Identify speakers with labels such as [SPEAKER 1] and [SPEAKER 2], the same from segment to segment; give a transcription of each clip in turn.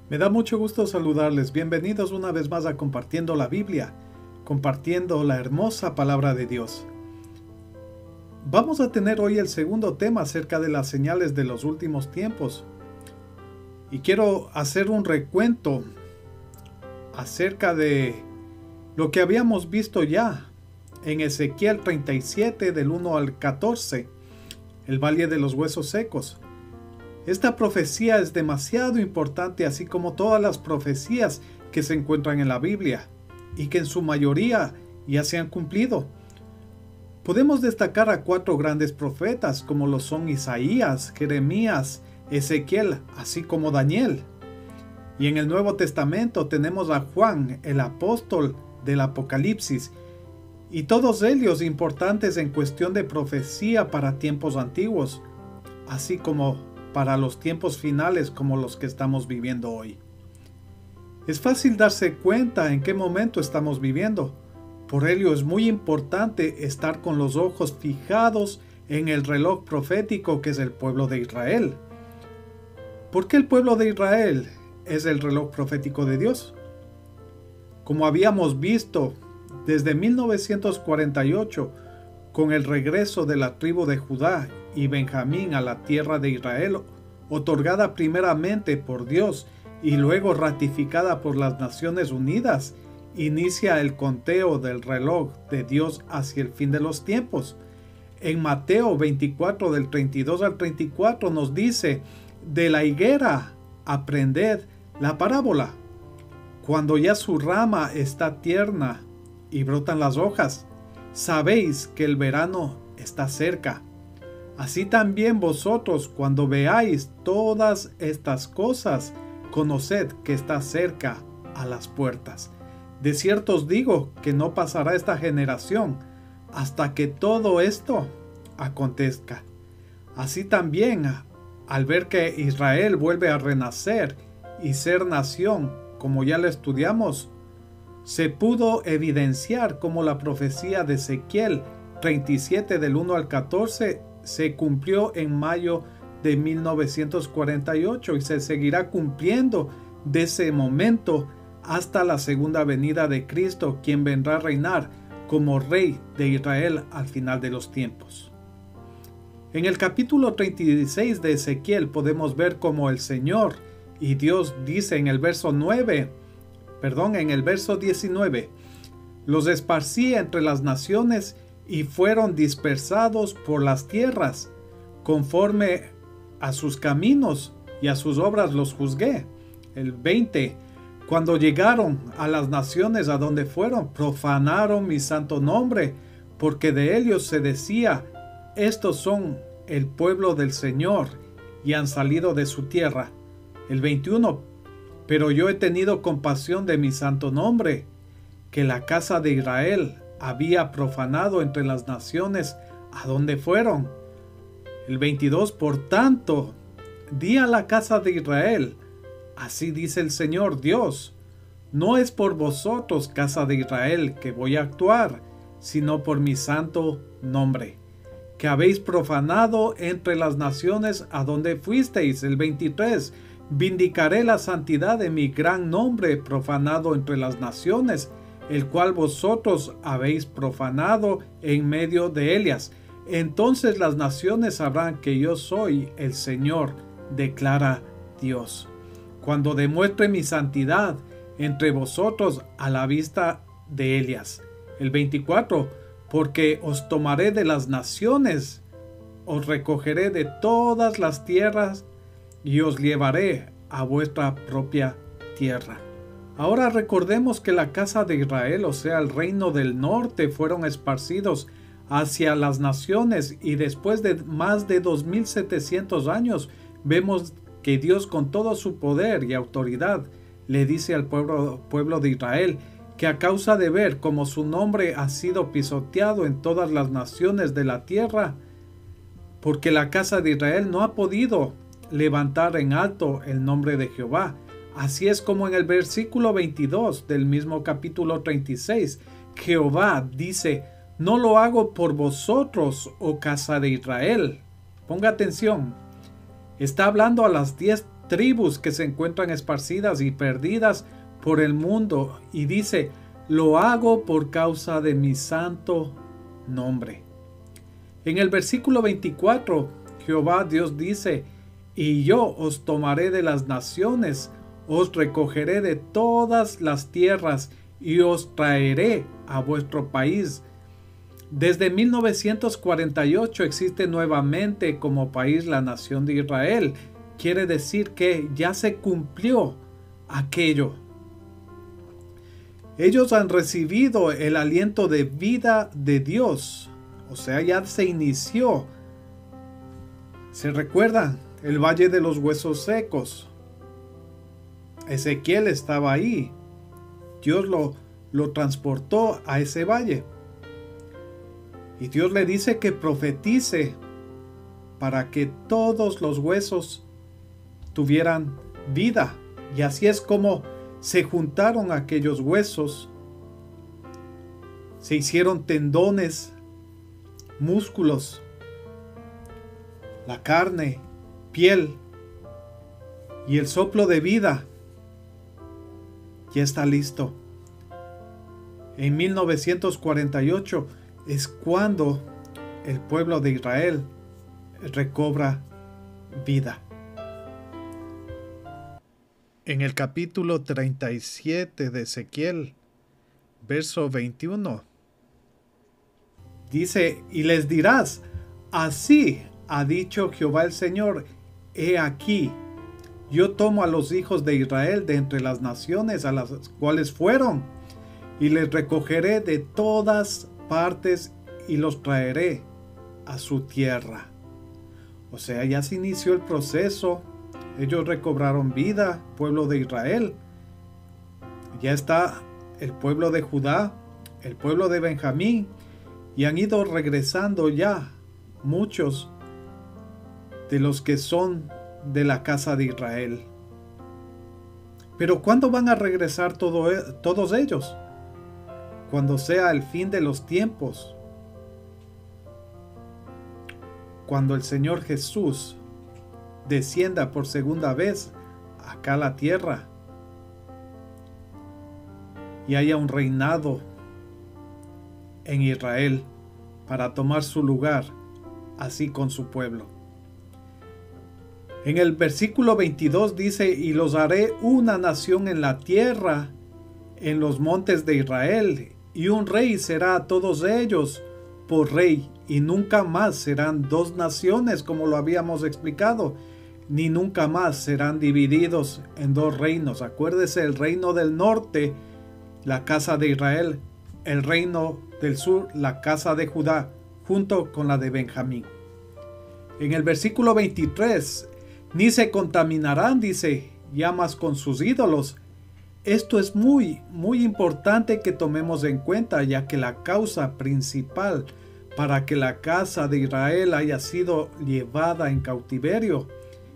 [SPEAKER 1] Me da mucho gusto saludarles. Bienvenidos una vez más a Compartiendo la Biblia, compartiendo la hermosa palabra de Dios. Vamos a tener hoy el segundo tema acerca de las señales de los últimos tiempos. Y quiero hacer un recuento acerca de lo que habíamos visto ya en Ezequiel 37 del 1 al 14, el Valle de los Huesos Secos. Esta profecía es demasiado importante, así como todas las profecías que se encuentran en la Biblia y que en su mayoría ya se han cumplido. Podemos destacar a 4 grandes profetas como lo son Isaías, Jeremías, Ezequiel, así como Daniel. Y en el Nuevo Testamento tenemos a Juan, el apóstol del Apocalipsis, y todos ellos importantes en cuestión de profecía para tiempos antiguos, así como para los tiempos finales como los que estamos viviendo hoy. Es fácil darse cuenta en qué momento estamos viviendo. Por ello es muy importante estar con los ojos fijados en el reloj profético que es el pueblo de Israel. ¿Por qué el pueblo de Israel es el reloj profético de Dios? Como habíamos visto desde 1948, con el regreso de la tribu de Judá y Benjamín a la tierra de Israel, otorgada primeramente por Dios y luego ratificada por las Naciones Unidas, inicia el conteo del reloj de Dios hacia el fin de los tiempos. En Mateo 24 del 32 al 34 nos dice: de la higuera aprended la parábola. Cuando ya su rama está tierna y brotan las hojas, sabéis que el verano está cerca. Así también vosotros, cuando veáis todas estas cosas, conoced que está cerca a las puertas. De cierto os digo que no pasará esta generación hasta que todo esto acontezca. Así también, al ver que Israel vuelve a renacer y ser nación, como ya lo estudiamos, se pudo evidenciar como la profecía de Ezequiel 37 del 1 al 14 se cumplió en mayo de 1948 y se seguirá cumpliendo de ese momento hasta la segunda venida de Cristo, quien vendrá a reinar como Rey de Israel al final de los tiempos. En el capítulo 36 de Ezequiel podemos ver cómo el Señor y Dios dice en el verso 19, los esparcí entre las naciones y fueron dispersados por las tierras, conforme a sus caminos y a sus obras los juzgué. El 20, cuando llegaron a las naciones a donde fueron, profanaron mi santo nombre, porque de ellos se decía: estos son el pueblo del Señor y han salido de su tierra. El 21, pero yo he tenido compasión de mi santo nombre, que la casa de Israel había profanado entre las naciones a donde fueron. El 22, por tanto, di a la casa de Israel: así dice el Señor Dios, no es por vosotros, casa de Israel, que voy a actuar, sino por mi santo nombre, que habéis profanado entre las naciones a donde fuisteis. El 23, vindicaré la santidad de mi gran nombre profanado entre las naciones, el cual vosotros habéis profanado en medio de ellas. Entonces las naciones sabrán que yo soy el Señor, declara Dios, cuando demuestre mi santidad entre vosotros a la vista de ellas. El 24, porque os tomaré de las naciones, os recogeré de todas las tierras y os llevaré a vuestra propia tierra. Ahora recordemos que la casa de Israel, o sea, el reino del norte, fueron esparcidos hacia las naciones, y después de más de 2700 años vemos que Dios, con todo su poder y autoridad, le dice al pueblo de Israel que a causa de ver cómo su nombre ha sido pisoteado en todas las naciones de la tierra, porque la casa de Israel no ha podido levantar en alto el nombre de Jehová. Así es como en el versículo 22 del mismo capítulo 36, Jehová dice: no lo hago por vosotros, oh casa de Israel. Ponga atención, está hablando a las 10 tribus que se encuentran esparcidas y perdidas por el mundo. Y dice, lo hago por causa de mi santo nombre. En el versículo 24, Jehová Dios dice, y yo os tomaré de las naciones, os recogeré de todas las tierras y os traeré a vuestro país. Desde 1948 existe nuevamente como país la nación de Israel. Quiere decir que ya se cumplió aquello. Ellos han recibido el aliento de vida de Dios. O sea, ya se inició. ¿Se recuerdan? El valle de los huesos secos. Ezequiel estaba ahí. Dios lo transportó a ese valle. Y Dios le dice que profetice para que todos los huesos tuvieran vida. Y así es como se juntaron aquellos huesos. Se hicieron tendones, músculos, la carne, piel y el soplo de vida ya está listo. En 1948 es cuando el pueblo de Israel recobra vida. En el capítulo 37 de Ezequiel, verso 21, dice, y les dirás, así ha dicho Jehová el Señor, he aquí, yo tomo a los hijos de Israel de entre las naciones a las cuales fueron, y les recogeré de todas partes y los traeré a su tierra. O sea, ya se inició el proceso. Ellos recobraron vida, pueblo de Israel. Ya está el pueblo de Judá, el pueblo de Benjamín, y han ido regresando ya muchos de los que son de la casa de Israel. Pero ¿cuándo van a regresar todos ellos? Cuando sea el fin de los tiempos. Cuando el Señor Jesús descienda por segunda vez acá a la tierra y haya un reinado en Israel para tomar su lugar así con su pueblo. En el versículo 22 dice, y los haré una nación en la tierra, en los montes de Israel, y un rey será a todos ellos por rey, y nunca más serán dos naciones como lo habíamos explicado, ni nunca más serán divididos en dos reinos. Acuérdese, el reino del norte, la casa de Israel, el reino del sur, la casa de Judá, junto con la de Benjamín. En el versículo 23, ni se contaminarán, dice, llamas con sus ídolos. Esto es muy importante que tomemos en cuenta, ya que la causa principal para que la casa de Israel haya sido llevada en cautiverio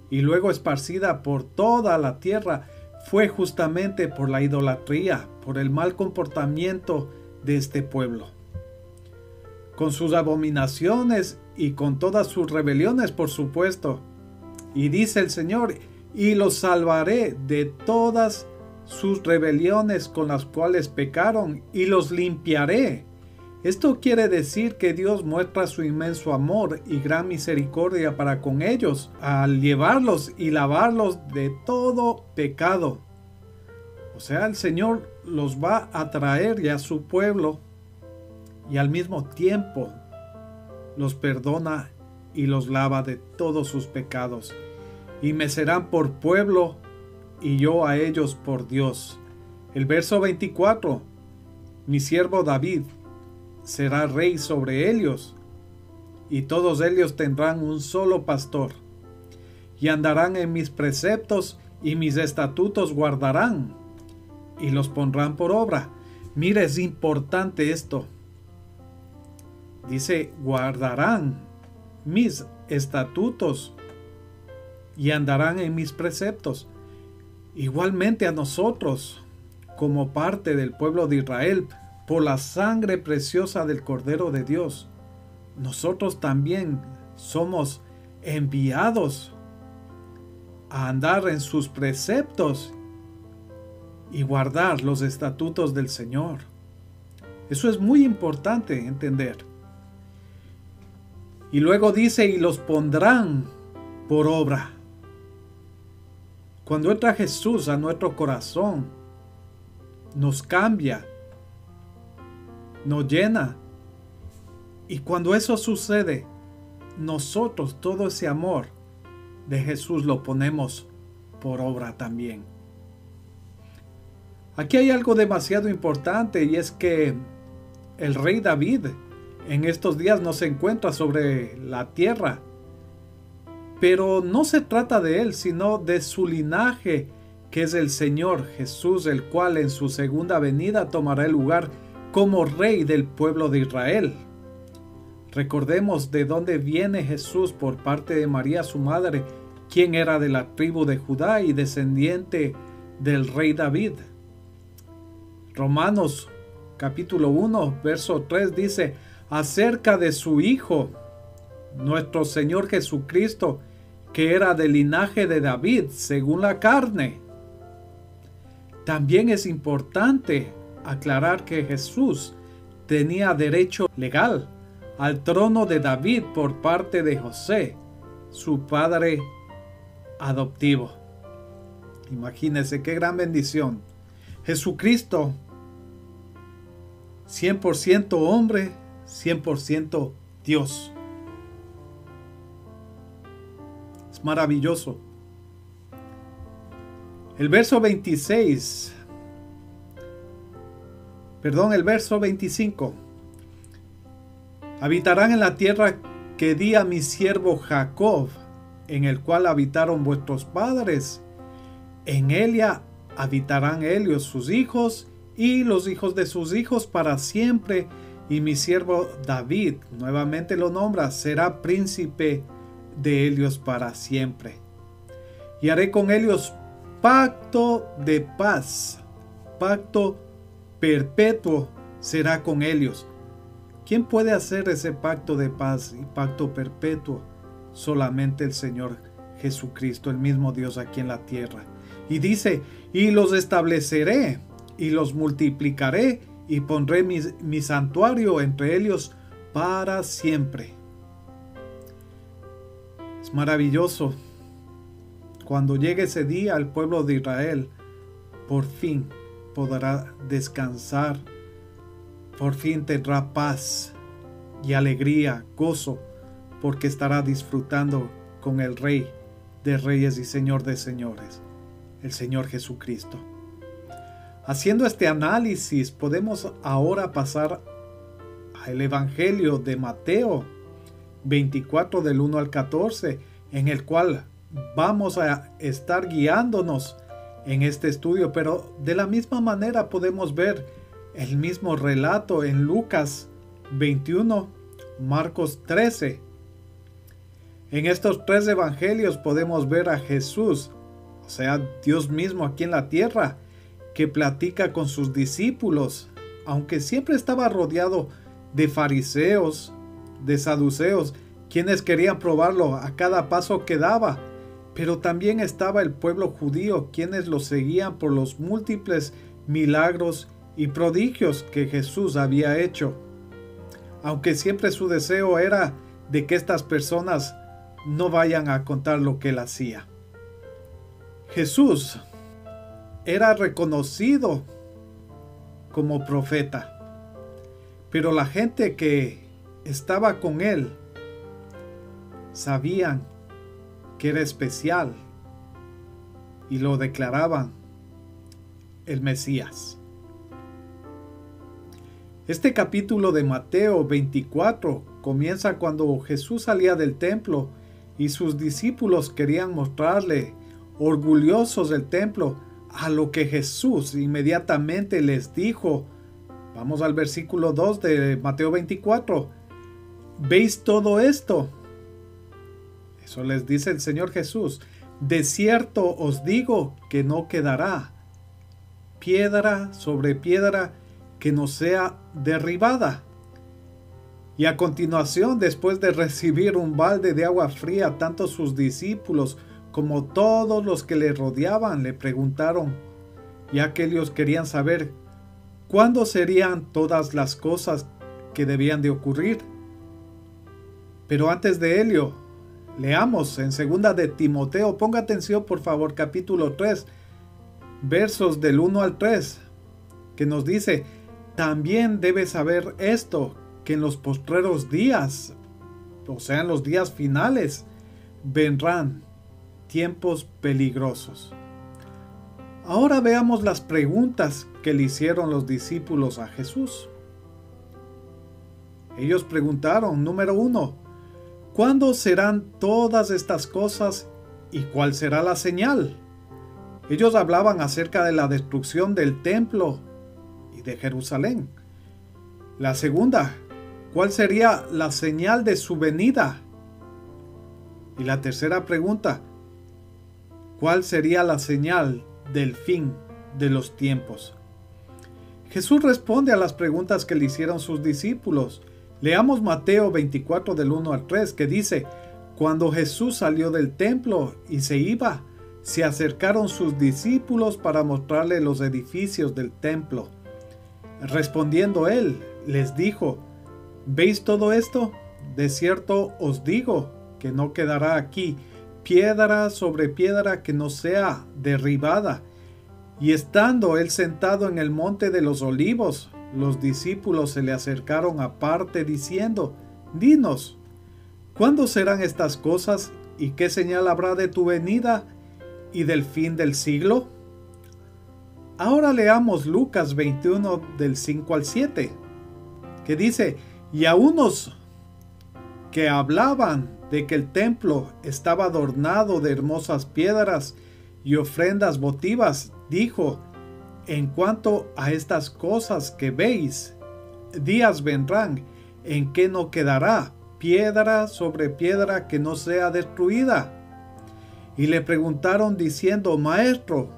[SPEAKER 1] y luego esparcida por toda la tierra fue justamente por la idolatría, por el mal comportamiento de este pueblo. Con sus abominaciones y con todas sus rebeliones, por supuesto. Y dice el Señor, y los salvaré de todas sus rebeliones con las cuales pecaron, y los limpiaré. Esto quiere decir que Dios muestra su inmenso amor y gran misericordia para con ellos, al llevarlos y lavarlos de todo pecado. O sea, el Señor los va a traer ya a su pueblo, y al mismo tiempo los perdona y los lava de todos sus pecados. Y me serán por pueblo, y yo a ellos por Dios. El verso 24, mi siervo David será rey sobre ellos, y todos ellos tendrán un solo pastor, y andarán en mis preceptos, y mis estatutos guardarán, y los pondrán por obra. Mire, es importante esto. Dice, guardarán mis estatutos y andarán en mis preceptos. Igualmente a nosotros, como parte del pueblo de Israel, por la sangre preciosa del Cordero de Dios, nosotros también somos enviados a andar en sus preceptos y guardar los estatutos del Señor. Eso es muy importante entender. Y luego dice, y los pondrán por obra. Cuando entra Jesús a nuestro corazón, nos cambia, nos llena. Y cuando eso sucede, nosotros todo ese amor de Jesús lo ponemos por obra también. Aquí hay algo demasiado importante, y es que el rey David en estos días no se encuentra sobre la tierra. Pero no se trata de él, sino de su linaje, que es el Señor Jesús, el cual en su segunda venida tomará el lugar como rey del pueblo de Israel. Recordemos de dónde viene Jesús por parte de María, su madre, quien era de la tribu de Judá y descendiente del rey David. Romanos capítulo 1, verso 3 dice, acerca de su Hijo, nuestro Señor Jesucristo, que era del linaje de David, según la carne. También es importante aclarar que Jesús tenía derecho legal al trono de David por parte de José, su padre adoptivo. Imagínense qué gran bendición. Jesucristo, 100% hombre, 100% Dios. Es maravilloso. El verso 25. Habitarán en la tierra que di a mi siervo Jacob, en el cual habitaron vuestros padres. En ella habitarán ellos, sus hijos, y los hijos de sus hijos para siempre. Y mi siervo David, nuevamente lo nombra, será príncipe de ellos para siempre. Y haré con ellos pacto de paz, pacto perpetuo será con ellos. ¿Quién puede hacer ese pacto de paz y pacto perpetuo? Solamente el Señor Jesucristo, el mismo Dios aquí en la tierra. Y dice, y los estableceré y los multiplicaré y pondré mi santuario entre ellos para siempre. Es maravilloso. Cuando llegue ese día, el pueblo de Israel por fin podrá descansar, por fin tendrá paz y alegría, gozo, porque estará disfrutando con el Rey de Reyes y Señor de Señores, el Señor Jesucristo. Haciendo este análisis, podemos ahora pasar al Evangelio de Mateo 24 del 1 al 14, en el cual vamos a estar guiándonos en este estudio, pero de la misma manera podemos ver el mismo relato en Lucas 21, Marcos 13. En estos tres evangelios podemos ver a Jesús, o sea, Dios mismo aquí en la tierra, que platica con sus discípulos, aunque siempre estaba rodeado de fariseos, de saduceos, quienes querían probarlo a cada paso que daba. Pero también estaba el pueblo judío, quienes lo seguían por los múltiples milagros y prodigios que Jesús había hecho. Aunque siempre su deseo era de que estas personas no vayan a contar lo que él hacía. Jesús era reconocido como profeta, pero la gente que estaba con él sabían que era especial y lo declaraban el Mesías. Este capítulo de Mateo 24 comienza cuando Jesús salía del templo y sus discípulos querían mostrarle, orgullosos del templo, a lo que Jesús inmediatamente les dijo. Vamos al versículo 2 de Mateo 24. ¿Veis todo esto? Eso les dice el Señor Jesús. De cierto os digo que no quedará piedra sobre piedra que no sea derribada. Y a continuación, después de recibir un balde de agua fría, tanto sus discípulos como todos los que le rodeaban, le preguntaron, ya que ellos querían saber cuándo serían todas las cosas que debían de ocurrir. Pero antes de ello, leamos en 2 de Timoteo, ponga atención por favor, capítulo 3, versos del 1 al 3, que nos dice, también debes saber esto, que en los postreros días, o sea, en los días finales, vendrán tiempos peligrosos. Ahora veamos las preguntas que le hicieron los discípulos a Jesús. Ellos preguntaron, número 1, ¿cuándo serán todas estas cosas y cuál será la señal? Ellos hablaban acerca de la destrucción del templo y de Jerusalén. La segunda, ¿cuál sería la señal de su venida? Y la tercera pregunta, ¿cuál sería la señal del fin de los tiempos? Jesús responde a las preguntas que le hicieron sus discípulos. Leamos Mateo 24 del 1 al 3, que dice, cuando Jesús salió del templo y se iba, se acercaron sus discípulos para mostrarle los edificios del templo. Respondiendo él, les dijo, ¿veis todo esto? De cierto os digo que no quedará aquí piedra sobre piedra que no sea derribada. Y estando él sentado en el monte de los olivos, los discípulos se le acercaron aparte diciendo, dinos, ¿cuándo serán estas cosas y qué señal habrá de tu venida y del fin del siglo? Ahora leamos Lucas 21 del 5 al 7, que dice, y a unos que hablaban de que el templo estaba adornado de hermosas piedras y ofrendas votivas, dijo, en cuanto a estas cosas que veis, días vendrán en que no quedará piedra sobre piedra que no sea destruida. Y le preguntaron diciendo, Maestro,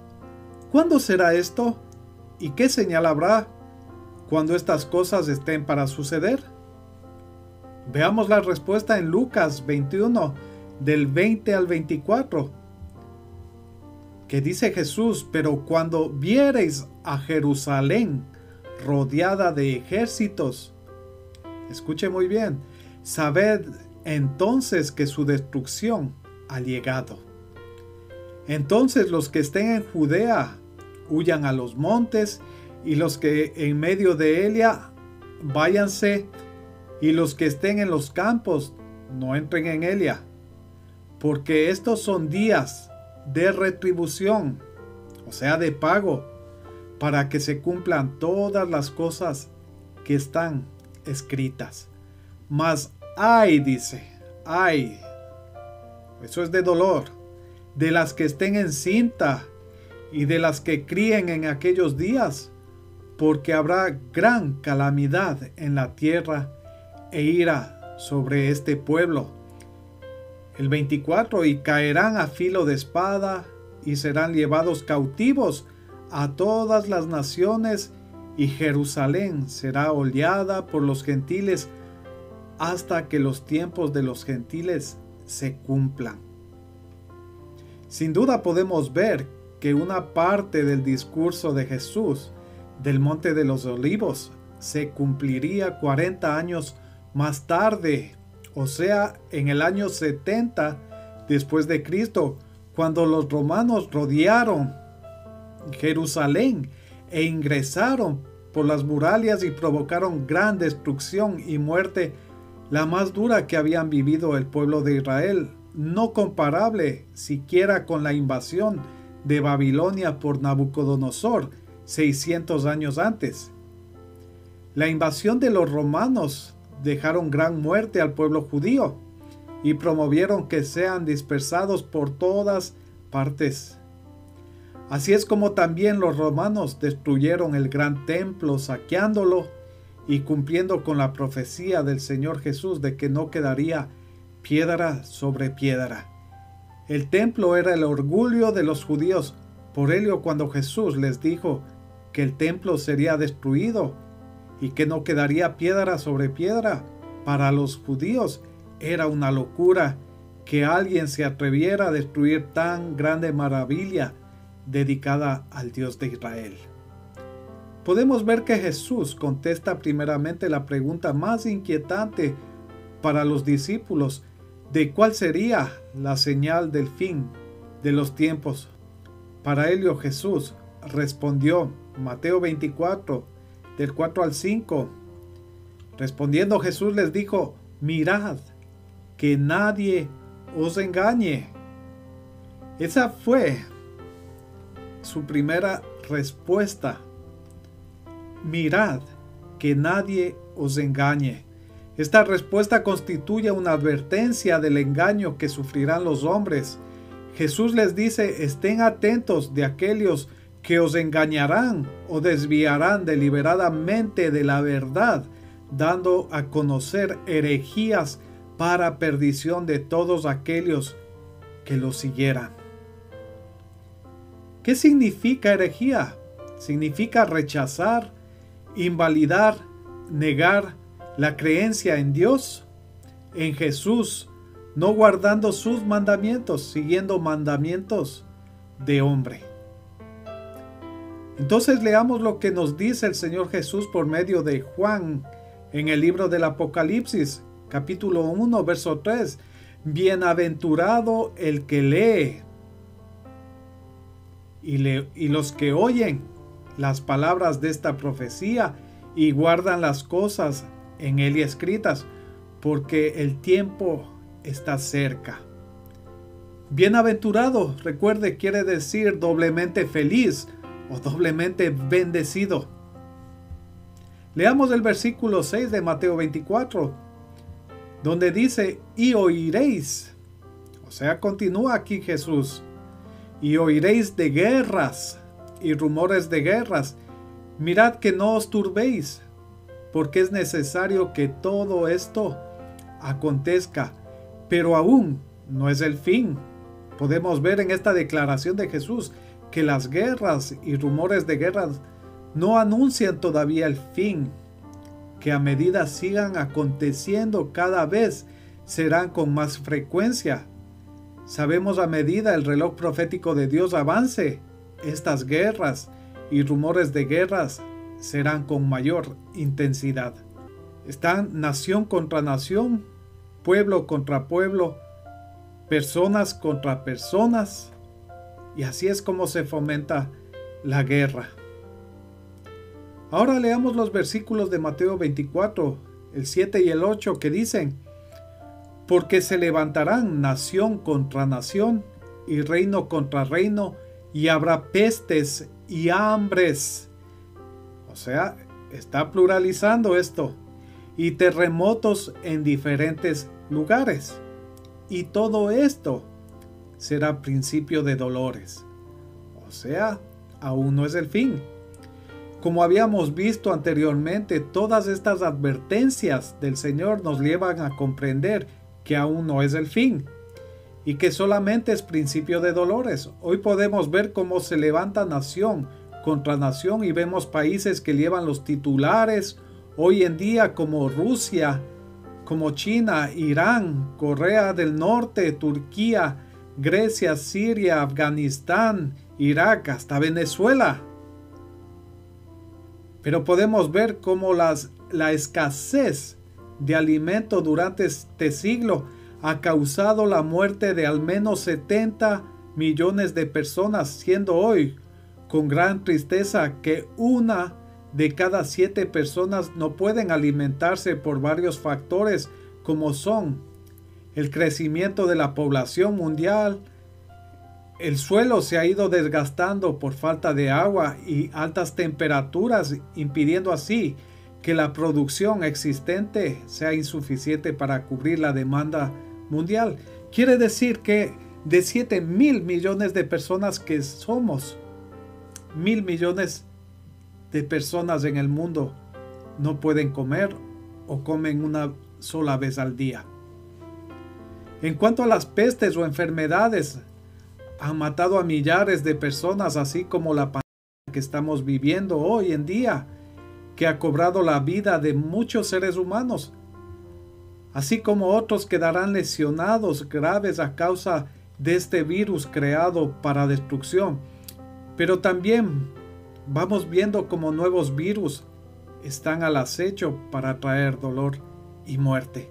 [SPEAKER 1] ¿cuándo será esto? ¿Y qué señal habrá cuando estas cosas estén para suceder? Veamos la respuesta en Lucas 21, del 20 al 24. Que dice Jesús, pero cuando viereis a Jerusalén rodeada de ejércitos, escuche muy bien, sabed entonces que su destrucción ha llegado. Entonces los que estén en Judea huyan a los montes, y los que en medio de ella váyanse, y los que estén en los campos no entren en ella, porque estos son días de retribución, o sea, de pago, para que se cumplan todas las cosas que están escritas. Mas ay, dice, ay, eso es de dolor, de las que estén encinta y de las que críen en aquellos días, porque habrá gran calamidad en la tierra e ira sobre este pueblo. El 24, y caerán a filo de espada y serán llevados cautivos a todas las naciones, y Jerusalén será hollada por los gentiles hasta que los tiempos de los gentiles se cumplan. Sin duda podemos ver que una parte del discurso de Jesús del Monte de los Olivos se cumpliría 40 años más tarde, o sea, en el año 70 después de Cristo, cuando los romanos rodearon Jerusalén e ingresaron por las murallas y provocaron gran destrucción y muerte, la más dura que habían vivido el pueblo de Israel, no comparable siquiera con la invasión de Babilonia por Nabucodonosor 600 años antes. La invasión de los romanos dejaron gran muerte al pueblo judío y promovieron que sean dispersados por todas partes. Así es como también los romanos destruyeron el gran templo, saqueándolo y cumpliendo con la profecía del Señor Jesús de que no quedaría piedra sobre piedra. El templo era el orgullo de los judíos. Por ello, cuando Jesús les dijo que el templo sería destruido y que no quedaría piedra sobre piedra, para los judíos era una locura que alguien se atreviera a destruir tan grande maravilla dedicada al Dios de Israel. Podemos ver que Jesús contesta primeramente la pregunta más inquietante para los discípulos de cuál sería la señal del fin de los tiempos. Para ello Jesús respondió, Mateo 24, del 4 al 5. Respondiendo Jesús les dijo, mirad, que nadie os engañe. Esa fue su primera respuesta. Mirad, que nadie os engañe. Esta respuesta constituye una advertencia del engaño que sufrirán los hombres. Jesús les dice, estén atentos de aquellos que os engañarán o desviarán deliberadamente de la verdad, dando a conocer herejías para perdición de todos aquellos que los siguieran. ¿Qué significa herejía? Significa rechazar, invalidar, negar la creencia en Dios, en Jesús, no guardando sus mandamientos, siguiendo mandamientos de hombre. Entonces leamos lo que nos dice el Señor Jesús por medio de Juan en el libro del Apocalipsis, capítulo 1, verso 3. Bienaventurado el que lee y los que oyen las palabras de esta profecía y guardan las cosas en él escritas, porque el tiempo está cerca. Bienaventurado, recuerde, quiere decir doblemente feliz o doblemente bendecido. Leamos el versículo 6 de Mateo 24, donde dice, y oiréis, o sea, continúa aquí Jesús, y oiréis de guerras y rumores de guerras. Mirad que no os turbéis, porque es necesario que todo esto acontezca, pero aún no es el fin. Podemos ver en esta declaración de Jesús que las guerras y rumores de guerras no anuncian todavía el fin, que a medida sigan aconteciendo cada vez serán con más frecuencia. Sabemos a medida el reloj profético de Dios avance, estas guerras y rumores de guerras serán con mayor intensidad. Están nación contra nación, pueblo contra pueblo, personas contra personas, y así es como se fomenta la guerra. Ahora leamos los versículos de Mateo 24, el 7 y el 8, que dicen, porque se levantarán nación contra nación y reino contra reino, y habrá pestes y hambres. O sea, está pluralizando esto. Y terremotos en diferentes lugares. Y todo esto será principio de dolores. O sea, aún no es el fin. Como habíamos visto anteriormente, todas estas advertencias del Señor nos llevan a comprender que aún no es el fin y que solamente es principio de dolores. Hoy podemos ver cómo se levanta nación contra nación y vemos países que llevan los titulares hoy en día como Rusia, como China, Irán, Corea del Norte, Turquía, Grecia, Siria, Afganistán, Irak, hasta Venezuela. Pero podemos ver cómo la escasez de alimento durante este siglo ha causado la muerte de al menos 70 millones de personas, siendo hoy con gran tristeza que 1 de cada 7 personas no pueden alimentarse por varios factores como son el crecimiento de la población mundial, el suelo se ha ido desgastando por falta de agua y altas temperaturas, impidiendo así que la producción existente sea insuficiente para cubrir la demanda mundial. Quiere decir que de 7.000 millones de personas que somos, 1.000 millones de personas en el mundo no pueden comer o comen una sola vez al día. En cuanto a las pestes o enfermedades, han matado a millares de personas, así como la pandemia que estamos viviendo hoy en día, que ha cobrado la vida de muchos seres humanos. así como otros quedarán lesionados graves a causa de este virus creado para destrucción. Pero también vamos viendo como nuevos virus están al acecho para traer dolor y muerte.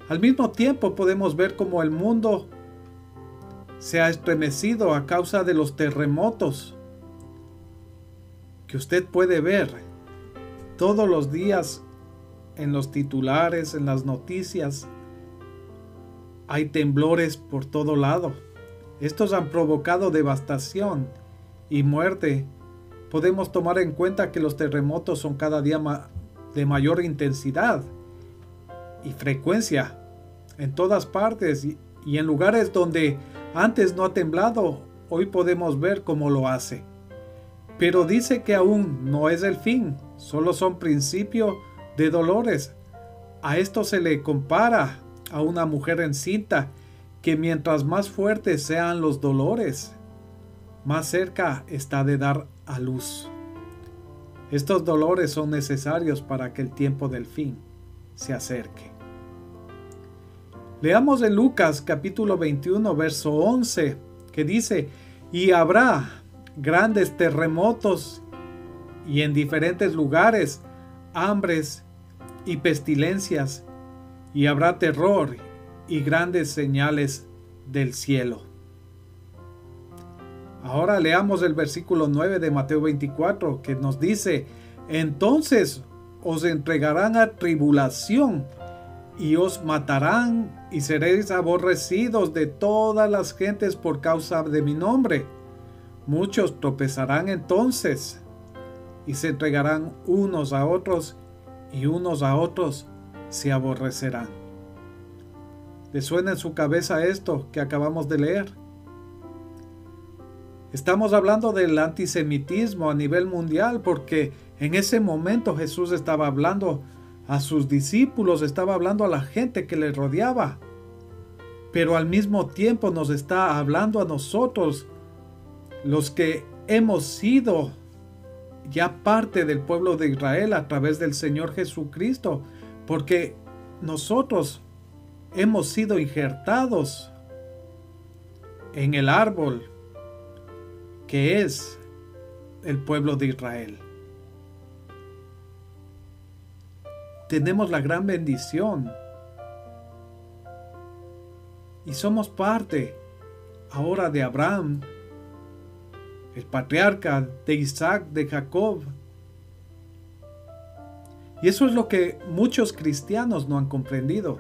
[SPEAKER 1] Al mismo tiempo podemos ver cómo el mundo se ha estremecido a causa de los terremotos que usted puede ver todos los días en los titulares, en las noticias. Hay temblores por todo lado. Estos han provocado devastación y muerte. Podemos tomar en cuenta que los terremotos son cada día de mayor intensidad y frecuencia en todas partes, y en lugares donde antes no ha temblado, hoy podemos ver cómo lo hace. Pero dice que aún no es el fin, solo son principio de dolores. A esto se le compara a una mujer encinta, que mientras más fuertes sean los dolores, más cerca está de dar a luz. Estos dolores son necesarios para que el tiempo del fin se acerque. Leamos en Lucas capítulo 21, verso 11, que dice: y habrá grandes terremotos y en diferentes lugares hambres y pestilencias, y habrá terror y grandes señales del cielo. Ahora leamos el versículo 9 de Mateo 24, que nos dice: entonces os entregarán a tribulación y os matarán, y seréis aborrecidos de todas las gentes por causa de mi nombre. Muchos tropezarán entonces y se entregarán unos a otros, y unos a otros se aborrecerán. ¿Le suena en su cabeza esto que acabamos de leer? Estamos hablando del antisemitismo a nivel mundial, porque en ese momento Jesús estaba hablando a sus discípulos, estaba hablando a la gente que le rodeaba, pero al mismo tiempo nos está hablando a nosotros, los que hemos sido ya parte del pueblo de Israel a través del Señor Jesucristo, porque nosotros hemos sido injertados en el árbol que es el pueblo de Israel. Tenemos la gran bendición y somos parte ahora de Abraham, el patriarca, de Isaac, de Jacob. Y eso es lo que muchos cristianos no han comprendido.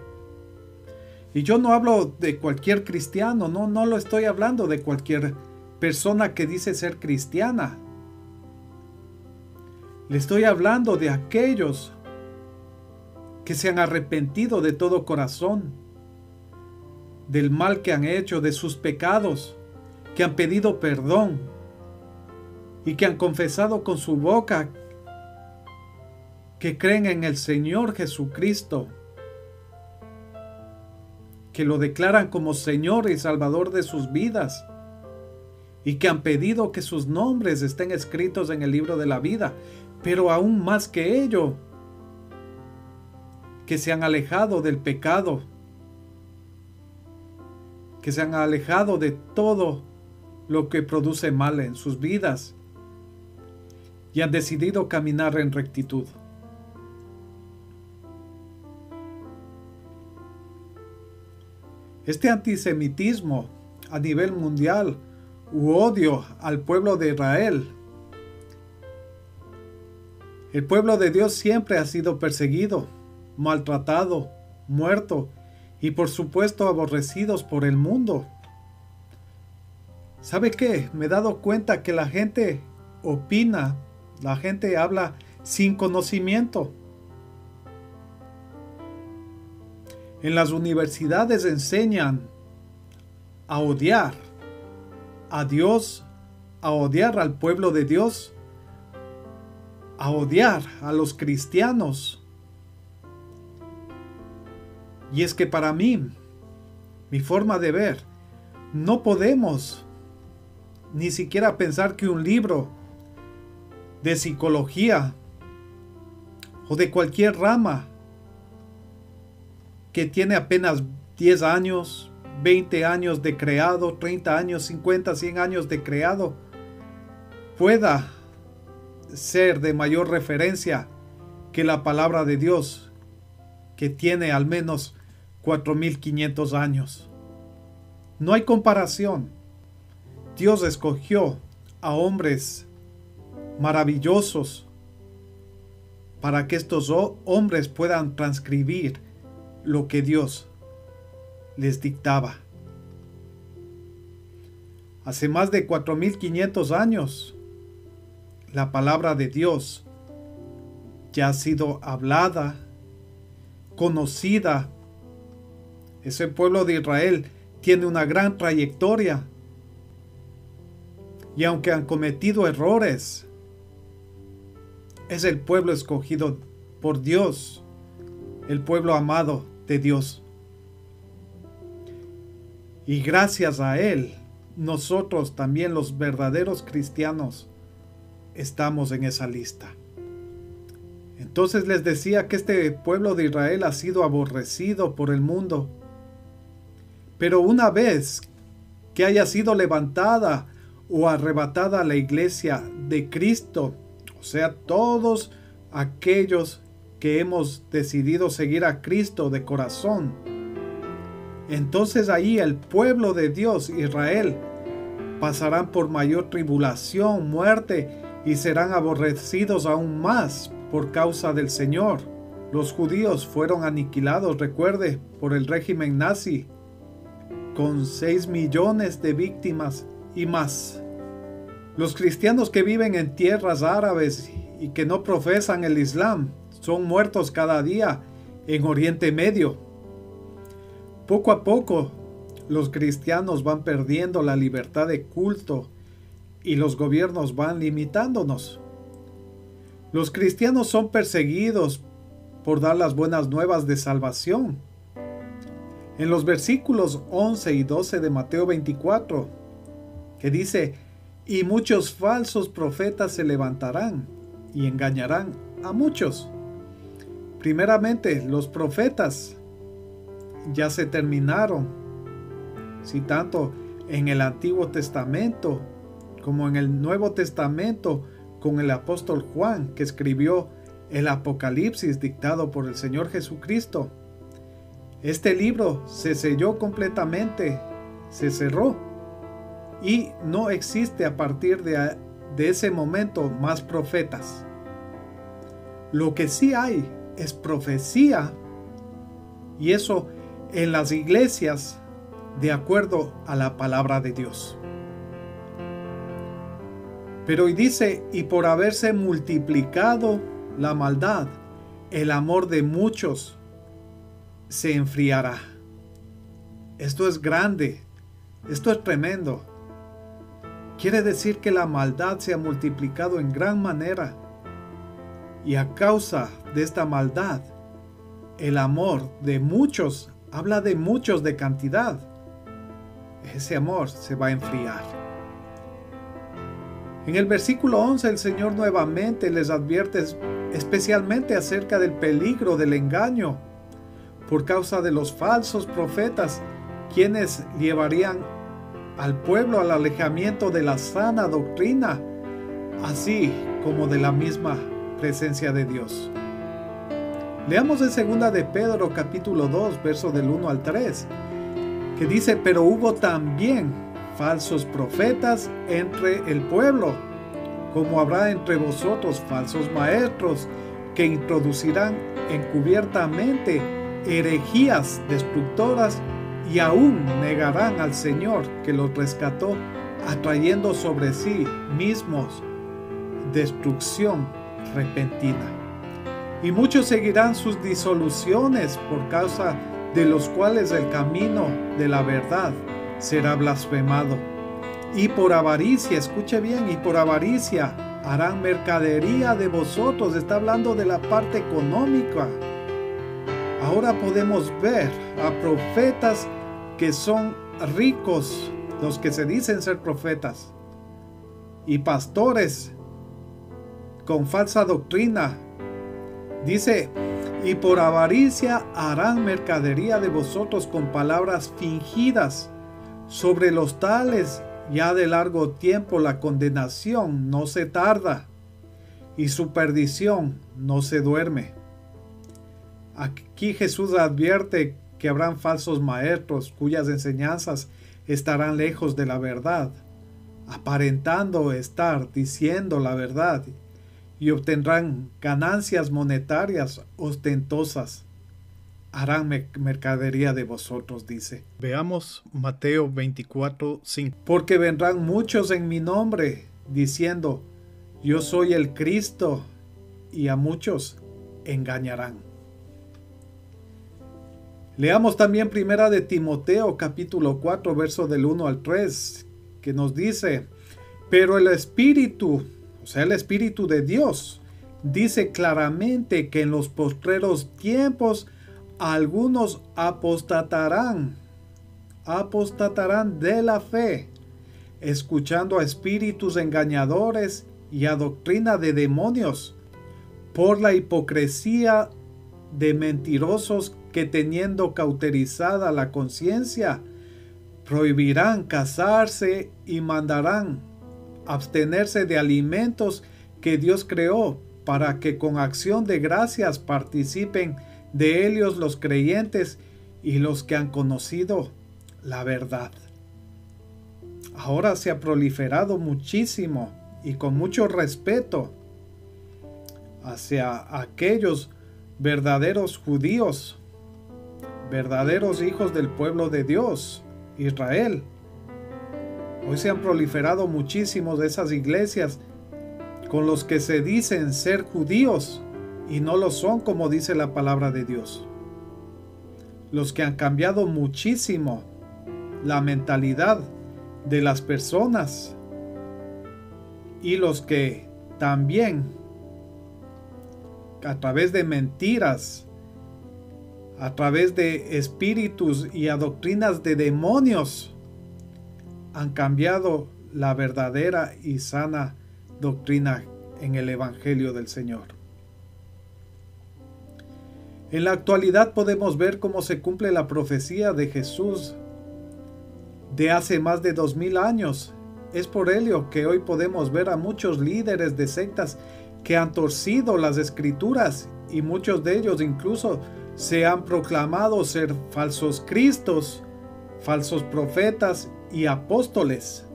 [SPEAKER 1] Y yo no hablo de cualquier cristiano, no lo estoy hablando de cualquier persona que dice ser cristiana. Le estoy hablando de aquellos que se han arrepentido de todo corazón del mal que han hecho, de sus pecados, que han pedido perdón y que han confesado con su boca que creen en el Señor Jesucristo, que lo declaran como Señor y Salvador de sus vidas, y que han pedido que sus nombres estén escritos en el libro de la vida. Pero aún más que ello, que se han alejado del pecado, que se han alejado de todo lo que produce mal en sus vidas, y han decidido caminar en rectitud. Este antisemitismo a nivel mundial u odio al pueblo de Israel, el pueblo de Dios siempre ha sido perseguido, maltratado, muerto y por supuesto aborrecidos por el mundo. ¿Sabe qué? Me he dado cuenta que la gente opina, la gente habla sin conocimiento. En las universidades enseñan a odiar a Dios, a odiar al pueblo de Dios, a odiar a los cristianos. Y es que para mí, mi forma de ver, no podemos ni siquiera pensar que un libro de psicología o de cualquier rama que tiene apenas 10 años, 20 años de creado, 30 años, 50, 100 años de creado, pueda ser de mayor referencia que la palabra de Dios, que tiene al menos 4.500 años. No hay comparación. Dios escogió a hombres maravillosos para que estos hombres puedan transcribir lo que Dios les dictaba. Hace más de 4.500 años, la palabra de Dios ya ha sido hablada, conocida. Ese pueblo de Israel tiene una gran trayectoria. Y aunque han cometido errores, es el pueblo escogido por Dios, el pueblo amado de Dios. Y gracias a Él, nosotros también los verdaderos cristianos estamos en esa lista. Entonces les decía que este pueblo de Israel ha sido aborrecido por el mundo. Pero una vez que haya sido levantada o arrebatada la iglesia de Cristo, o sea, todos aquellos que hemos decidido seguir a Cristo de corazón, entonces ahí el pueblo de Dios, Israel, pasarán por mayor tribulación, muerte, y serán aborrecidos aún más por causa del Señor. Los judíos fueron aniquilados, recuerde, por el régimen nazi, con 6 millones de víctimas y más. Los cristianos que viven en tierras árabes y que no profesan el Islam son muertos cada día en Oriente Medio. Poco a poco, los cristianos van perdiendo la libertad de culto y los gobiernos van limitándonos. Los cristianos son perseguidos por dar las buenas nuevas de salvación. En los versículos 11 y 12 de Mateo 24, que dice: y muchos falsos profetas se levantarán y engañarán a muchos. Primeramente, los profetas ya se terminaron, si tanto en el Antiguo Testamento como en el Nuevo Testamento, con el apóstol Juan, que escribió el Apocalipsis dictado por el Señor Jesucristo. Este libro se selló completamente, se cerró, y no existe a partir de ese momento más profetas. Lo que sí hay es profecía, y eso en las iglesias de acuerdo a la palabra de Dios. Pero hoy dice: y por haberse multiplicado la maldad, el amor de muchos se enfriará. Esto es grande, esto es tremendo. Quiere decir que la maldad se ha multiplicado en gran manera, y a causa de esta maldad, el amor de muchos, habla de muchos, de cantidad, ese amor se va a enfriar. En el versículo 11 el Señor nuevamente les advierte especialmente acerca del peligro del engaño por causa de los falsos profetas, quienes llevarían al pueblo al alejamiento de la sana doctrina, así como de la misma presencia de Dios. Leamos en 2 de Pedro capítulo 2, verso del 1 al 3, que dice: pero hubo también falsos profetas entre el pueblo, como habrá entre vosotros falsos maestros, que introducirán encubiertamente herejías destructoras, y aún negarán al Señor que los rescató, atrayendo sobre sí mismos destrucción repentina. Y muchos seguirán sus disoluciones, por causa de los cuales el camino de la verdad será blasfemado. Y por avaricia, escuche bien, y por avaricia harán mercadería de vosotros. Está hablando de la parte económica. Ahora podemos ver a profetas que son ricos, los que se dicen ser profetas, y pastores con falsa doctrina. Dice: y por avaricia harán mercadería de vosotros con palabras fingidas. Sobre los tales ya de largo tiempo la condenación no se tarda, y su perdición no se duerme. Aquí Jesús advierte que habrán falsos maestros cuyas enseñanzas estarán lejos de la verdad, aparentando estar diciendo la verdad, y obtendrán ganancias monetarias ostentosas. Harán mercadería de vosotros, dice. Veamos Mateo 24:5. Porque vendrán muchos en mi nombre, diciendo, yo soy el Cristo, y a muchos engañarán. Leamos también primera de Timoteo, capítulo 4, verso del 1 al 3, que nos dice, pero el Espíritu, o sea, el Espíritu de Dios, dice claramente que en los postreros tiempos algunos apostatarán de la fe, escuchando a espíritus engañadores y a doctrina de demonios, por la hipocresía de mentirosos que teniendo cauterizada la conciencia, prohibirán casarse y mandarán abstenerse de alimentos que Dios creó, para que con acción de gracias participen de ellos los creyentes y los que han conocido la verdad. Ahora se ha proliferado muchísimo y con mucho respeto hacia aquellos verdaderos judíos, verdaderos hijos del pueblo de Dios, Israel. Hoy se han proliferado muchísimos de esas iglesias con los que se dicen ser judíos y no lo son, como dice la palabra de Dios. Los que han cambiado muchísimo la mentalidad de las personas y los que también a través de mentiras, a través de espíritus y a doctrinas de demonios han cambiado la verdadera y sana doctrina en el Evangelio del Señor. En la actualidad podemos ver cómo se cumple la profecía de Jesús de hace más de 2000 años. Es por ello que hoy podemos ver a muchos líderes de sectas que han torcido las escrituras y muchos de ellos incluso se han proclamado ser falsos cristos, falsos profetas y apóstoles.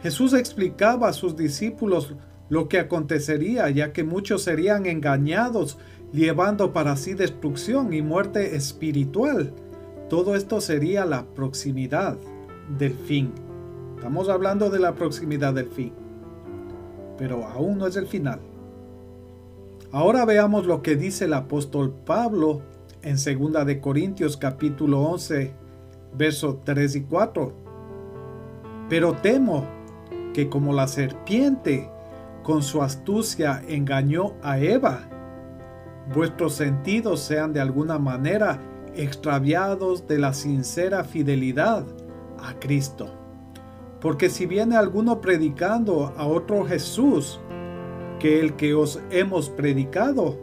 [SPEAKER 1] Jesús explicaba a sus discípulos lo que acontecería, ya que muchos serían engañados, llevando para sí destrucción y muerte espiritual. Todo esto sería la proximidad del fin. Estamos hablando de la proximidad del fin, pero aún no es el final. Ahora veamos lo que dice el apóstol Pablo en 2 de Corintios capítulo 11, versos 3 y 4. Pero temo que como la serpiente con su astucia engañó a Eva, vuestros sentidos sean de alguna manera extraviados de la sincera fidelidad a Cristo. Porque si viene alguno predicando a otro Jesús que el que os hemos predicado,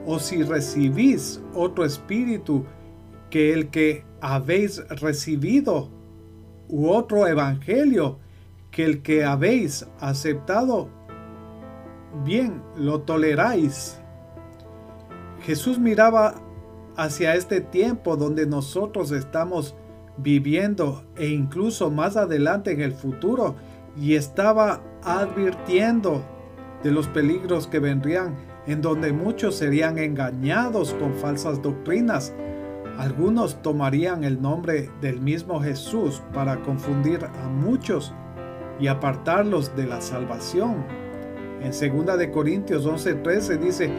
[SPEAKER 1] o si recibís otro espíritu que el que habéis recibido, u otro evangelio que el que habéis aceptado, bien lo toleráis. Jesús miraba hacia este tiempo donde nosotros estamos viviendo e incluso más adelante en el futuro, y estaba advirtiendo de los peligros que vendrían, en donde muchos serían engañados con falsas doctrinas. Algunos tomarían el nombre del mismo Jesús para confundir a muchos y apartarlos de la salvación. En 2 de Corintios 11:13 dice,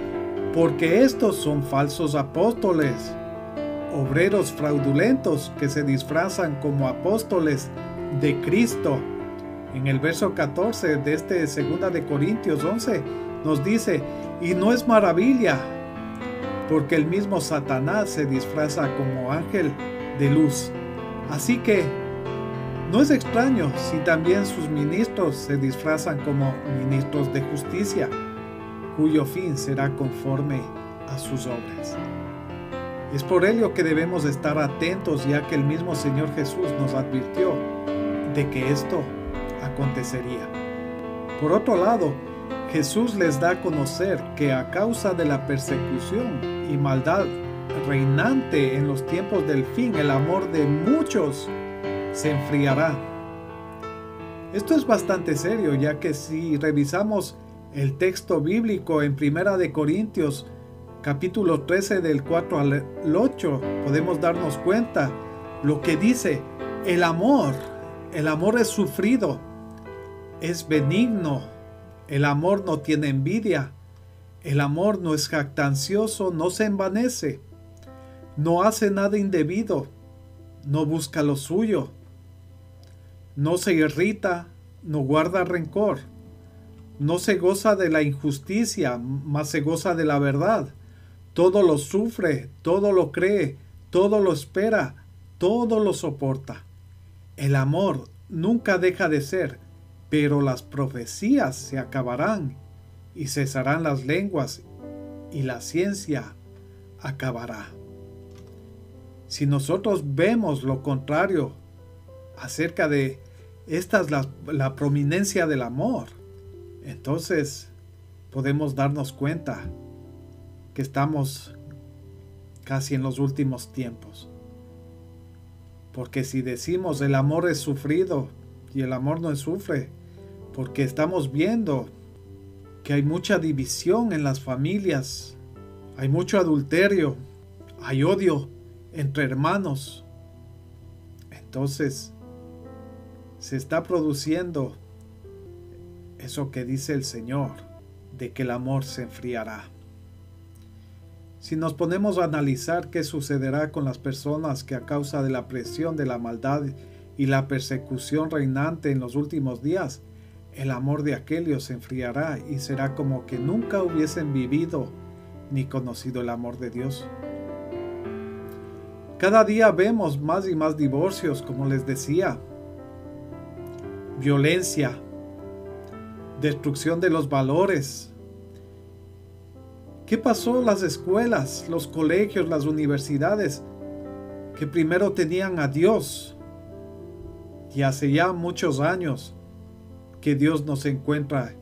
[SPEAKER 1] porque estos son falsos apóstoles, obreros fraudulentos que se disfrazan como apóstoles de Cristo. En el verso 14 de 2 de Corintios 11 nos dice, y no es maravilla, porque el mismo Satanás se disfraza como ángel de luz. Así que no es extraño si también sus ministros se disfrazan como ministros de justicia, cuyo fin será conforme a sus obras. Es por ello que debemos estar atentos, ya que el mismo Señor Jesús nos advirtió de que esto acontecería. Por otro lado, Jesús les da a conocer que a causa de la persecución y maldad reinante en los tiempos del fin, el amor de muchos se enfriará. Esto es bastante serio, ya que si revisamos el texto bíblico en 1 de Corintios capítulo 13 del 4 al 8, podemos darnos cuenta lo que dice: el amor es sufrido, es benigno, el amor no tiene envidia, el amor no es jactancioso, no se envanece, no hace nada indebido, no busca lo suyo, no se irrita, no guarda rencor, no se goza de la injusticia, mas se goza de la verdad. Todo lo sufre, todo lo cree, todo lo espera, todo lo soporta. El amor nunca deja de ser, pero las profecías se acabarán y cesarán las lenguas y la ciencia acabará. Si nosotros vemos lo contrario acerca de esta es la prominencia del amor, entonces podemos darnos cuenta que estamos casi en los últimos tiempos. Porque si decimos el amor es sufrido y el amor no sufre, porque estamos viendo que hay mucha división en las familias, hay mucho adulterio, hay odio entre hermanos, entonces se está produciendo eso que dice el Señor, de que el amor se enfriará. Si nos ponemos a analizar qué sucederá con las personas que a causa de la presión de la maldad y la persecución reinante en los últimos días, el amor de aquellos se enfriará y será como que nunca hubiesen vivido ni conocido el amor de Dios. Cada día vemos más y más divorcios, como les decía, violencia, destrucción de los valores. ¿Qué pasó en las escuelas, los colegios, las universidades, que primero tenían a Dios? Y hace ya muchos años que Dios no se encuentra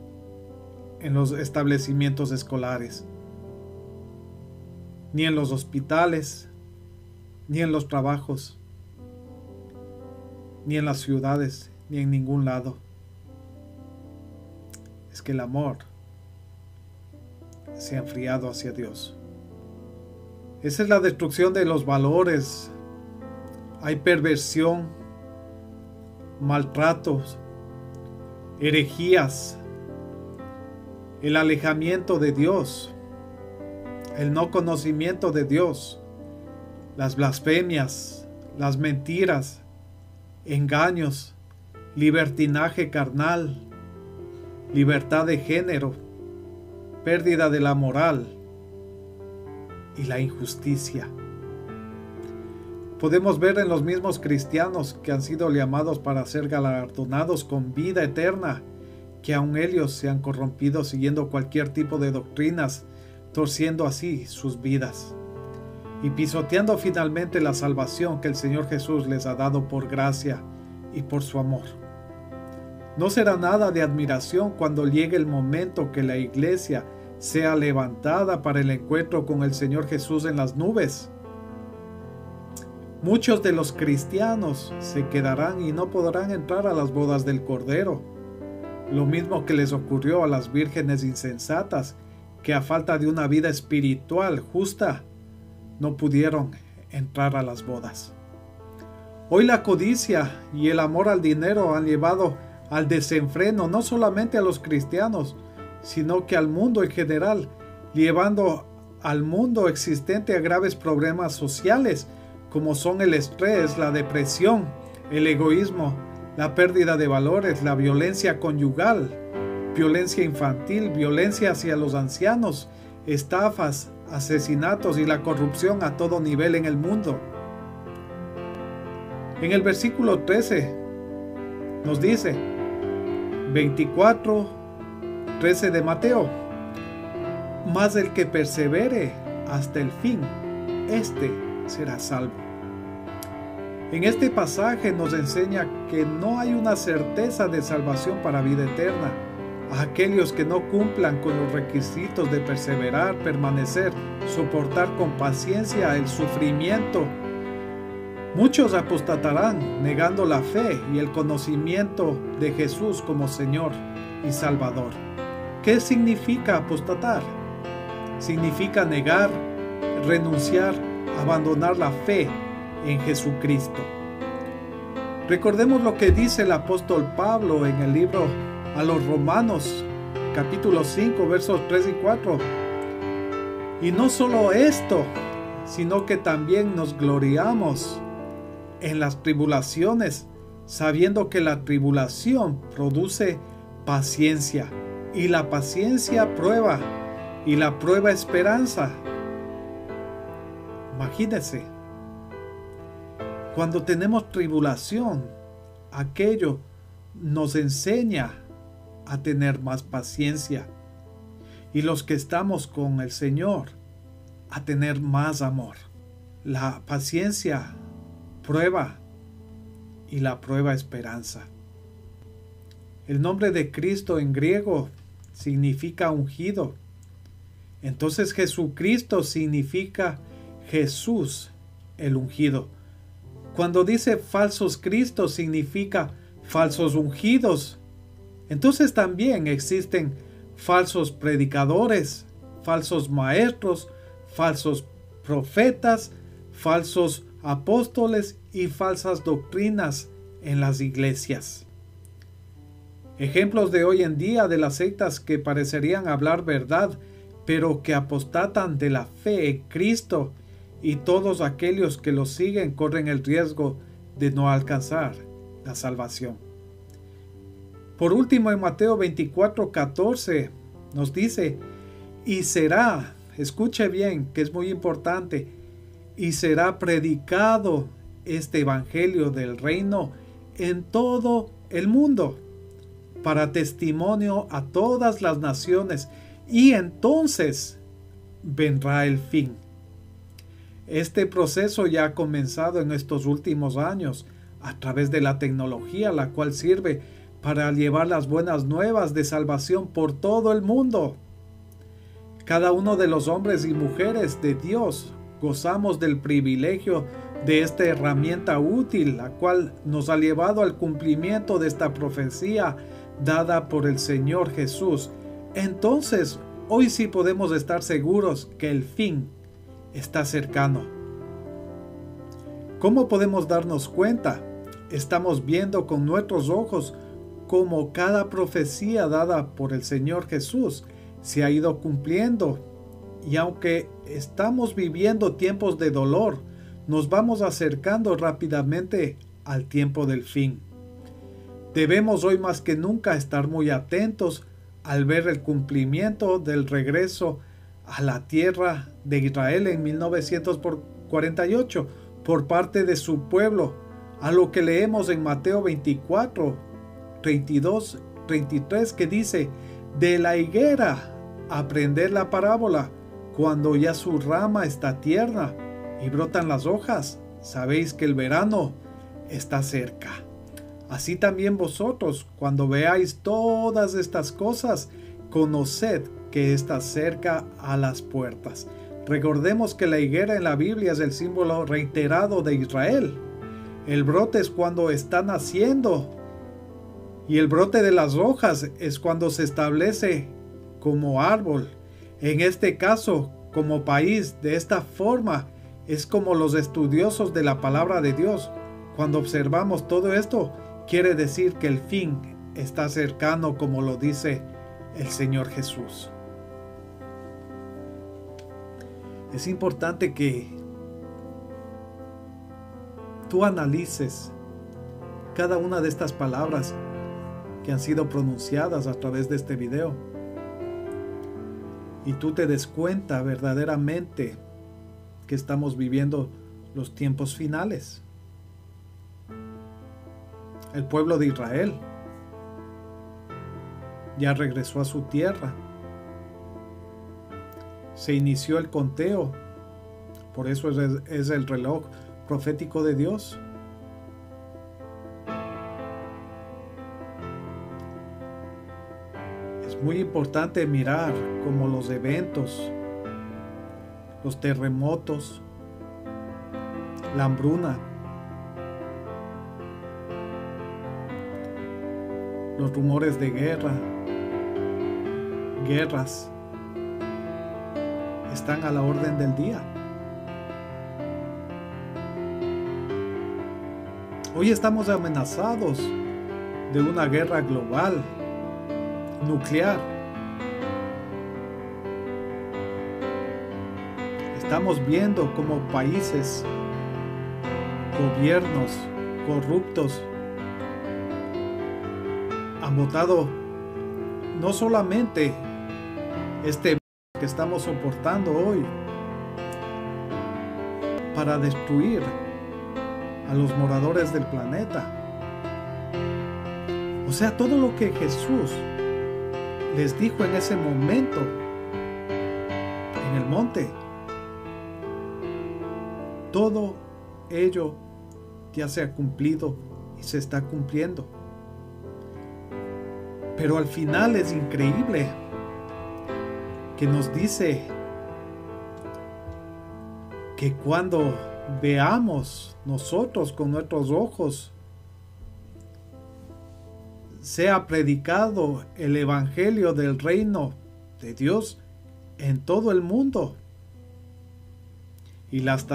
[SPEAKER 1] en los establecimientos escolares, ni en los hospitales, ni en los trabajos, ni en las ciudades, ni en ningún lado. Es que el amor se ha enfriado hacia Dios. Esa es la destrucción de los valores. Hay perversión, maltratos, herejías, el alejamiento de Dios, el no conocimiento de Dios, las blasfemias, las mentiras, engaños, libertinaje carnal, libertad de género, pérdida de la moral y la injusticia. Podemos ver en los mismos cristianos que han sido llamados para ser galardonados con vida eterna, que aun ellos se han corrompido siguiendo cualquier tipo de doctrinas, torciendo así sus vidas y pisoteando finalmente la salvación que el Señor Jesús les ha dado por gracia y por su amor. No será nada de admiración cuando llegue el momento que la iglesia sea levantada para el encuentro con el Señor Jesús en las nubes. Muchos de los cristianos se quedarán y no podrán entrar a las bodas del Cordero. Lo mismo que les ocurrió a las vírgenes insensatas, que a falta de una vida espiritual justa, no pudieron entrar a las bodas. Hoy la codicia y el amor al dinero han llevado al desenfreno no solamente a los cristianos, sino que al mundo en general, llevando al mundo existente a graves problemas sociales, como son el estrés, la depresión, el egoísmo, la pérdida de valores, la violencia conyugal, violencia infantil, violencia hacia los ancianos, estafas, asesinatos y la corrupción a todo nivel en el mundo. En el versículo 13 nos dice, 24:13 de Mateo: mas el que persevere hasta el fin, éste será salvo. En este pasaje nos enseña que no hay una certeza de salvación para vida eterna a aquellos que no cumplan con los requisitos de perseverar, permanecer, soportar con paciencia el sufrimiento. Muchos apostatarán negando la fe y el conocimiento de Jesús como Señor y Salvador. ¿Qué significa apostatar? Significa negar, renunciar, abandonar la fe en Jesucristo. Recordemos lo que dice el apóstol Pablo en el libro a los Romanos, capítulo 5, versos 3 y 4. Y no solo esto, sino que también nos gloriamos en las tribulaciones, sabiendo que la tribulación produce paciencia, y la paciencia prueba, y la prueba esperanza. Imagínense, cuando tenemos tribulación, aquello nos enseña a tener más paciencia, y los que estamos con el Señor a tener más amor. La paciencia prueba y la prueba esperanza. El nombre de Cristo en griego significa ungido. Entonces Jesucristo significa Jesús el ungido. Cuando dice falsos cristos significa falsos ungidos. Entonces también existen falsos predicadores, falsos maestros, falsos profetas, falsos apóstoles y falsas doctrinas en las iglesias. Ejemplos de hoy en día de las sectas que parecerían hablar verdad, pero que apostatan de la fe en Cristo, y todos aquellos que los siguen corren el riesgo de no alcanzar la salvación. Por último, en Mateo 24:14 nos dice, y será, escuche bien, que es muy importante, y será predicado este evangelio del reino en todo el mundo, para testimonio a todas las naciones, y entonces vendrá el fin. Este proceso ya ha comenzado en estos últimos años a través de la tecnología, la cual sirve para llevar las buenas nuevas de salvación por todo el mundo. Cada uno de los hombres y mujeres de Dios gozamos del privilegio de esta herramienta útil, la cual nos ha llevado al cumplimiento de esta profecía dada por el Señor Jesús. Entonces, hoy sí podemos estar seguros que el fin está cercano. ¿Cómo podemos darnos cuenta? Estamos viendo con nuestros ojos cómo cada profecía dada por el Señor Jesús se ha ido cumpliendo. Y aunque estamos viviendo tiempos de dolor, nos vamos acercando rápidamente al tiempo del fin. Debemos hoy más que nunca estar muy atentos al ver el cumplimiento del regreso a la tierra de Israel en 1948 por parte de su pueblo, a lo que leemos en Mateo 24, 32, 33, que dice, de la higuera aprended la parábola, cuando ya su rama está tierna y brotan las hojas, sabéis que el verano está cerca. Así también vosotros, cuando veáis todas estas cosas, conoced que está cerca a las puertas. Recordemos que la higuera en la Biblia es el símbolo reiterado de Israel. El brote es cuando está naciendo, y el brote de las hojas es cuando se establece como árbol. En este caso, como país, de esta forma, es como los estudiosos de la palabra de Dios. Cuando observamos todo esto, quiere decir que el fin está cercano, como lo dice el Señor Jesús. Es importante que tú analices cada una de estas palabras que han sido pronunciadas a través de este video, y tú te des cuenta verdaderamente que estamos viviendo los tiempos finales. El pueblo de Israel ya regresó a su tierra. se inició el conteo. Por eso es el reloj profético de Dios. Es muy importante mirar cómo los eventos, los terremotos, la hambruna, los rumores de guerras, están a la orden del día. Hoy estamos amenazados de una guerra global, nuclear. Estamos viendo cómo países, gobiernos corruptos han votado no solamente este que estamos soportando hoy para destruir a los moradores del planeta. O sea, todo lo que Jesús les dijo en ese momento en el monte, todo ello ya se ha cumplido y se está cumpliendo. Pero al final es increíble que nos dice que cuando veamos nosotros con nuestros ojos sea predicado el evangelio del reino de Dios en todo el mundo y las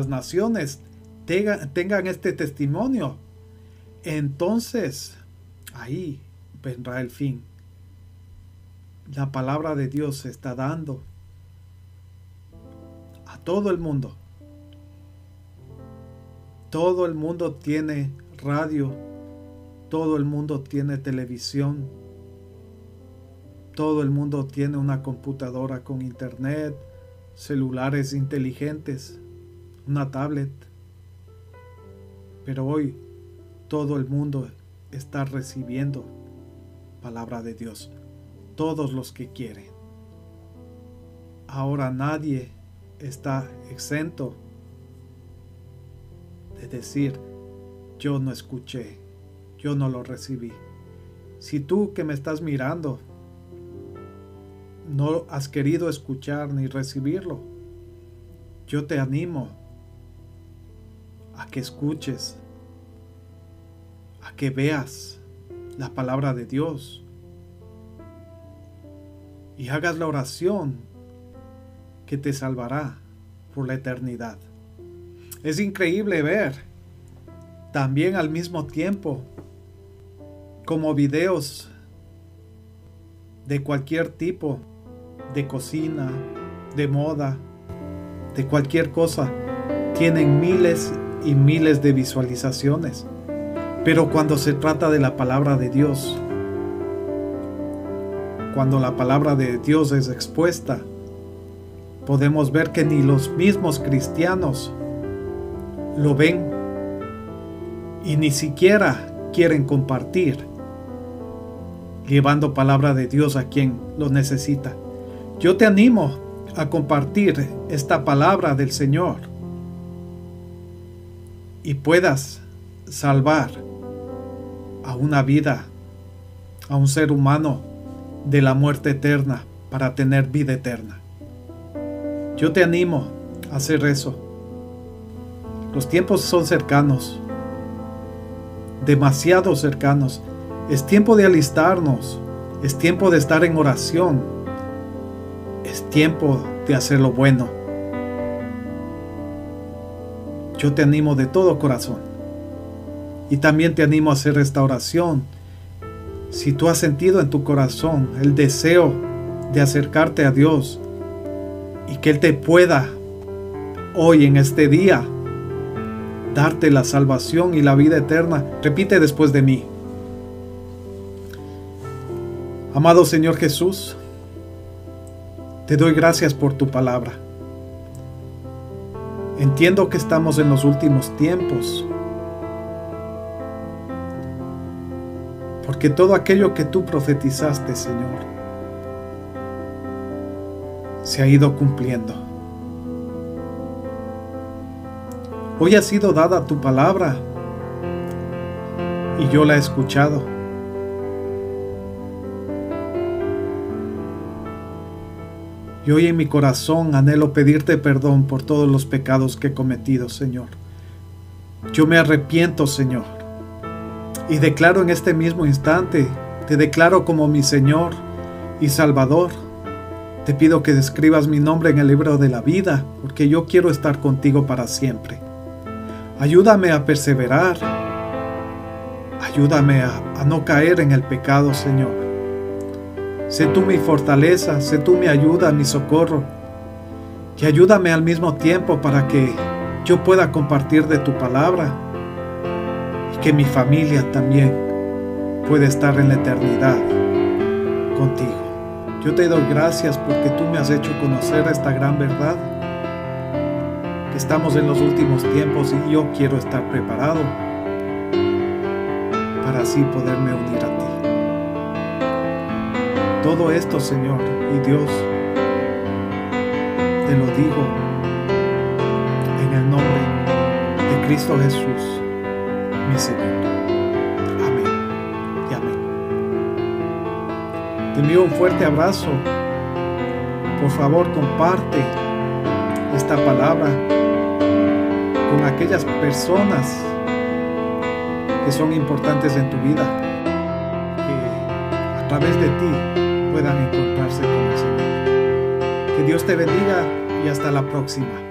[SPEAKER 1] naciones tengan este testimonio, entonces ahí vendrá el fin. La palabra de Dios se está dando a todo el mundo. Todo el mundo tiene radio, todo el mundo tiene televisión, todo el mundo tiene una computadora con internet, celulares inteligentes, una tablet. Pero hoy todo el mundo está recibiendo palabra de Dios, todos los que quieren. Ahora nadie está exento de decir, yo no escuché, yo no lo recibí. Si tú que me estás mirando no has querido escuchar ni recibirlo, yo te animo a que escuches, a que veas la palabra de Dios y hagas la oración que te salvará por la eternidad. Es increíble ver también al mismo tiempo como videos de cualquier tipo, de cocina, de moda, de cualquier cosa, tienen miles y miles de visualizaciones. Pero cuando se trata de la palabra de Dios, cuando la palabra de Dios es expuesta, podemos ver que ni los mismos cristianos lo ven y ni siquiera quieren compartir, llevando palabra de Dios a quien lo necesita. Yo te animo a compartir esta palabra del Señor y puedas salvar a una vida, a un ser humano de la muerte eterna para tener vida eterna. Yo te animo a hacer eso. Los tiempos son cercanos, demasiado cercanos. Es tiempo de alistarnos, es tiempo de estar en oración, es tiempo de hacer lo bueno. Yo te animo de todo corazón y también te animo a hacer esta oración. Si tú has sentido en tu corazón el deseo de acercarte a Dios y que Él te pueda hoy en este día darte la salvación y la vida eterna, repite después de mí. Amado Señor Jesús, te doy gracias por tu palabra. Entiendo que estamos en los últimos tiempos, porque todo aquello que tú profetizaste, Señor, se ha ido cumpliendo. Hoy ha sido dada tu palabra y yo la he escuchado. Y hoy en mi corazón anhelo pedirte perdón por todos los pecados que he cometido, Señor. Yo me arrepiento, Señor, y declaro en este mismo instante, te declaro como mi Señor y Salvador. Te pido que escribas mi nombre en el libro de la vida, porque yo quiero estar contigo para siempre. Ayúdame a perseverar. Ayúdame a no caer en el pecado, Señor. Sé tú mi fortaleza, sé tú mi ayuda, mi socorro. Y ayúdame al mismo tiempo para que yo pueda compartir de tu palabra y que mi familia también pueda estar en la eternidad contigo. Yo te doy gracias porque tú me has hecho conocer esta gran verdad, que estamos en los últimos tiempos y yo quiero estar preparado para así poderme unir a ti. Todo esto, Señor y Dios, te lo digo en el nombre de Cristo Jesús, mi Señor. Amén y amén. Te envío un fuerte abrazo. Por favor, comparte esta palabra con aquellas personas que son importantes en tu vida, que a través de ti puedan encontrarse con el Señor. Que Dios te bendiga y hasta la próxima.